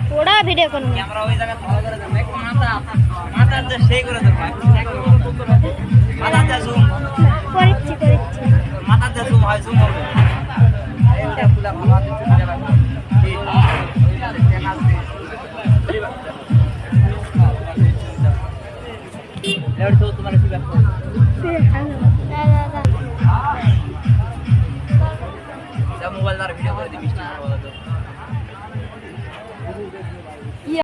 थोड़ा वीडियो करूँ कैमरा वही जगह थोड़ा कर दे मैं माता माता से शेक कर दे माता से जूम माता से जूम হয় জুম হবে এইটা পুরা ভালো আছে ঠিক লেট তো তোমার